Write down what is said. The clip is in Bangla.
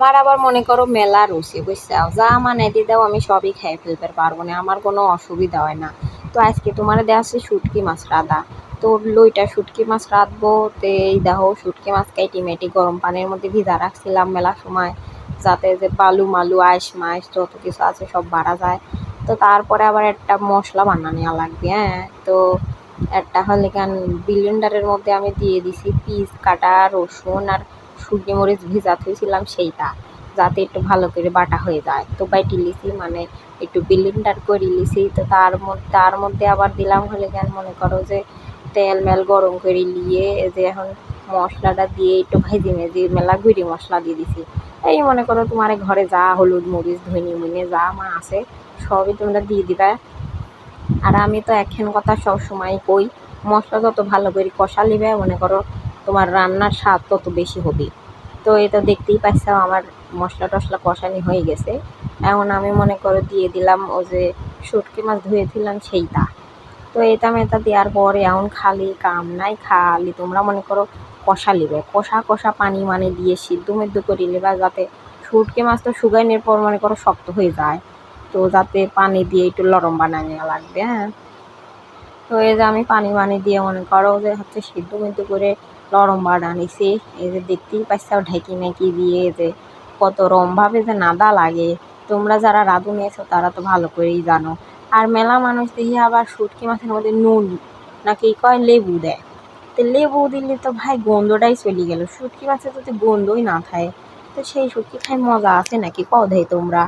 আমার আবার মনে করো মেলা রুচি বুঝছাও, যা মানে দিয়ে দাও আমি সবই খেয়ে ফেলতে পারবো না, আমার কোনো অসুবিধা হয় না। তো আজকে তোমার দেওয়া আছে শুটকি মাছ রাঁধা। তো লইটা শুটকি মাছ রাঁধবো। তো এই দেখো শুটকি মাছ কাইটি গরম পানির মধ্যে ভিজা রাখছিলাম মেলা সময়, যাতে যে বালু মালু আইস মাইস যত কিছু আছে সব বাড়া যায়। তো তারপরে আবার একটা মশলা বানানো লাগবে। হ্যাঁ, তো একটা হলে কেন ব্লেন্ডারের মধ্যে আমি দিয়ে দিছি পিস কাটা রসুন আর শুকনো মরিচ ভিজা থুইছিলাম সেইটা, যাতে একটু ভালো করে বাটা হয়ে যায়। তো বাইটি লিছি মানে একটু ব্লেন্ডার করে লিছি। তো তার মধ্যে আবার দিলাম হলে কেন মনে করো যে তেল মেল গরম করে নিয়ে যে এখন মশলাটা দিয়ে একটু ভেজে মেজে মেলা গুঁড়ি মশলা দিয়ে দিছি। এই মনে করো তোমার ঘরে যা হলুদ মরিচ ধনে মুনে যা মা আছে সবই তোমরা দিয়ে দিবা। আর আমি তো একখান কথা সব সময় কই, মশলা যত ভালো করে কষা নিবে মনে করো তোমার রান্নার স্বাদ তত বেশি হবে। তো এটা দেখতেই পাচ্ছ আমার মশলা টশলা কষানি হয়ে গেছে। এখন আমি মনে করো দিয়ে দিলাম ও যে শুটকি মাছ ধুয়েছিলাম সেইটা। তো এটা মেটা দেওয়ার পরে এখন খালি কাম নাই, খালি তোমরা মনে করো কষা লিবে, কষা কষা পানি মানে দিয়ে সিদ্ধ মেদ্ধ করে নেবা, যাতে শুটকি মাছ তো শুকানোর পর মনে করো শক্ত হয়ে যায়। তো যাতে পানি দিয়ে একটু নরম বানিয়ে নেওয়া লাগবে। হ্যাঁ, তো এই যে আমি পানি দিয়ে মনে করো যে হচ্ছে সিদ্ধ মিদ্ধ করে নরম বানা নিছি। এই যে দেখতেই পাচ্ছাও ঢেকি মেকি দিয়ে যে কত রমভাবে যে নাদা লাগে। তোমরা যারা রাঁধুন এসো তারা তো ভালো করেই জানো। আর মেলা মানুষ দেখি আবার শুটকি মাছের মধ্যে নুন নাকি কয় লেবু দেয়। তো লেবু দিলে তো ভাই গন্ধটাই চলে গেল, শুটকি মাছের যদি গন্ধই না থাকে তো সেই শুটকি খাই মজা আছে নাকি কও দেই তোমরা।